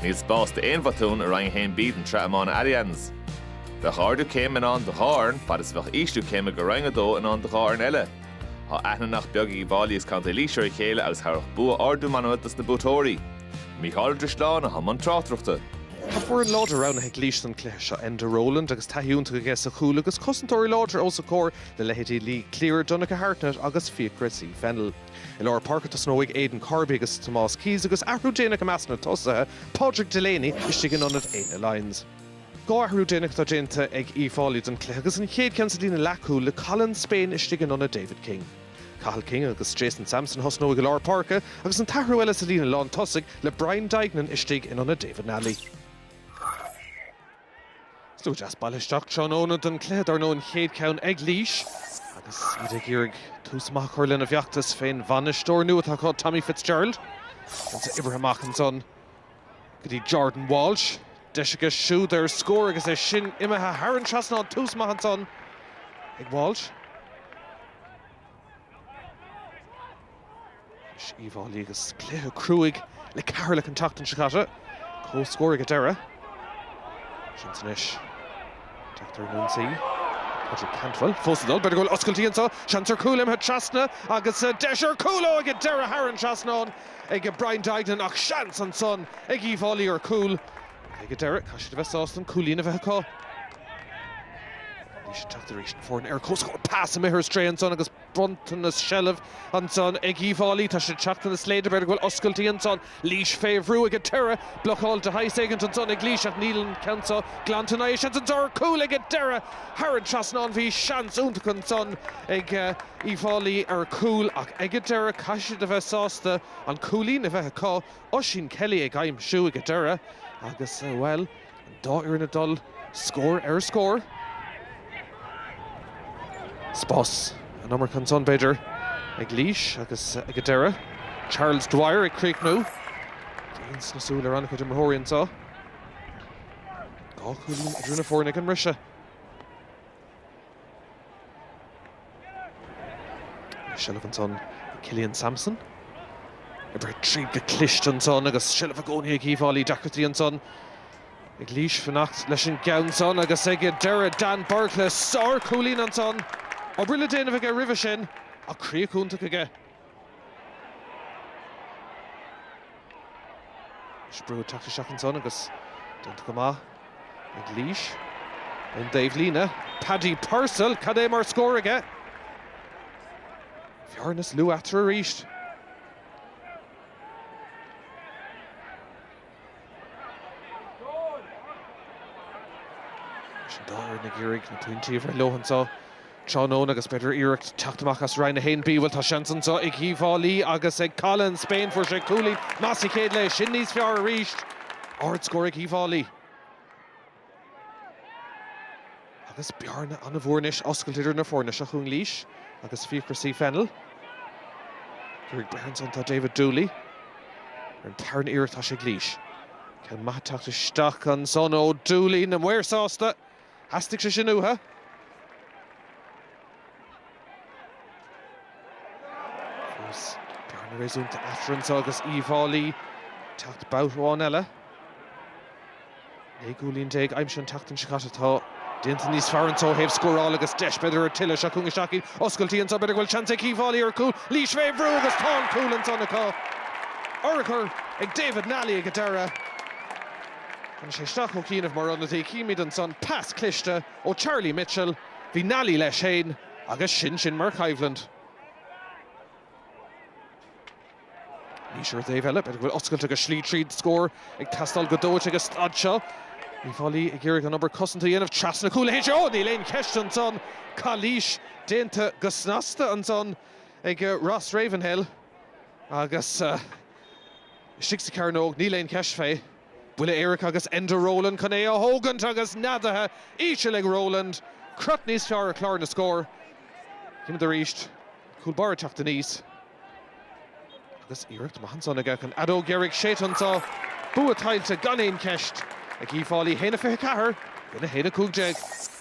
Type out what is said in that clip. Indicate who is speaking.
Speaker 1: Níos bás de éonfatún a rang hain bíd an Iomána Allianz. De cháardú céim an de cháirn, pad is bheith ístú céim go rangadó an de cháirn eile. Tá aithne nach beag í Fháilí canta líseir chéile agus thar bua ardú manuatas na bútóirí. Mícheál Drisláán a haman trátrachta.
Speaker 2: Tá fuair an láidir rán ag líis an cléis a Enda Roland agus taíúnta go ggés a chúla agus cosantóirí láidir os a cór le leití lí clíir donna go hartnet agus fiacraí fennel. I leir parcha tá snóigh Aidan Corby agus Tomás Keys agus ahrú déanaach a measna tosathe Padraig Delaney istigh an Iomána Allianz. Gáhrú déanaach tá déanta ag Fháilí don clé agus an chéad ceann sa dtína leacú le Colin Spain istigh an David King. Cathal King agus Jason Sampson hosnóigh go leir parcha agus an tahrú eile sa dtína lán tosaigh le Brian Dignan istigh in David Nally. Slú deas ballisteach Sean Óna don cléad ar nó an chéad ceann ag líis agus iad ag túsmach chuirlinn a bheachtas féin vanistóir nua atá called Tommy Fitzgerald an sa Ibrahimach an son go dtí Jordan Walsh deisiige siúd ar scór agus é sin imethe Haran trasná túsmach an son ag Walsh. Uíbh Fháilí agus cléthe cruúig le Carla an tacht an sicata có scóir go deire. Sin sanis Dr. Moonsey Patrick Cantwell fósadal better goal oscailtí antá Seantar Coolim het trasna agus Deisir Cúlo ag deire Haran trasnán ag Brian Dignan ach seans an son ag Uíbh Fháilí ar cúl ag deire caiisiad a bheith sástan cúlín a bheith cá. Ní sé teachtar éis an fórin ar cóscóir pass a mithir stré an son agus Brunton as Shellah an son ag Uíbh Fháilí tá sé teachtar na sléide better goal oscailtí an son Líis féimhrú ag deire blochál de hais éigent an son ag Líis ach níl an cansa glantaná éis an dor cúl ag deire Haran trasnán bhí seans úntaach an son ag Uíbh Fháilí ar cúl ach ag deire caiisiad a bheith sásta an cúlín a bheith cá Oisín Kelly ag aim siú ag deire agus well an dáir na dul scór ar scór. Spás an nummer can son beidir ag Líis agus ag deire Charles Dwyer ag Creeknú Déans na súla ranna chuid imthóirí antá gá cúlín a drúna fórna ag an rise. Shellah an son Cillian Sampson Ibre tríd go clist an son agus Shellah a gcónaí ag Uíbh Fháilí dacratí an son ag Líis fannacht leis an gceann son agus ag deire Dan Burkle sár cúlín an son ó brilla déanamh ag ribh sin a críocúnta aige. Sprú teachta seach an son agus déanta go maith ag Líis an Dave Lína Paddy Purcell cad é mar scór aige. Bhearnas lu after a ríist. Sin dáir na gírig na túntíomh ar lohansá Sean Óna agus beidir iirecht teachtamach as Ryan Hain bíhfuil tá seansantá ag Uíbh Fháilí agus ag Colin Spain fuair sé cúlí Massey céad le sin níos fear a ríist ard scór ag Uíbh Fháilí. Agus bearna an a bhórnis oscailtidir na fórnis a chun Líis agus fiacraí fennel. Gurigh Brownson tá David Dooley ar an tarn iirecht tá sé Líis. Ceann maith teachta isteach an son ó Dooley na muir sásta hastigh sé sin uathe. Bearna réasúnta afranta agus Uíbh Fháilí teacht bouthháin eile. Gúlín déag aimim sin teachtain sicata tá déanta níos fearrantá héobh scóráil agus deis beidir ar tuile se chun isteachí oscailtí antá beidir bhfuil chance ag Uíbh Fháilí ar cúl Líis féimhrú agus tá cúl an son acu. Orachar ag David Nally ag deire. An sé isteach ó cíanamh mar annatí cíimiid an son pass cliste ó Charlie Mitchell bhí Nally leis féin agus sin mar chaimhland. Líis ar Dave eile beidir bhfuil oscailta go slí tríd scór ag tastal go dóit agus stadseo. Uíbh Fháilí ag iarraidh an number cosanta dhéanamh trasna cúla héidir ó ní léon ceist an son cá Líis déanta go snasta an son ag Ross Ravenhill agus istigh sa cearnóg ní léon ceist fé. Bhuaile Éireach agus Enda Roland chun é a hógant agus nadathe íse le Roland crut níos fear a chlár na scór. Cíimiid a ríist cúlbar teachta níos. Agus iirecht maithan son aige chun Adó Geirigh séitantá bua tailte gan éon ceist ag Uíbh Fháilí héna 24 gona héna 15.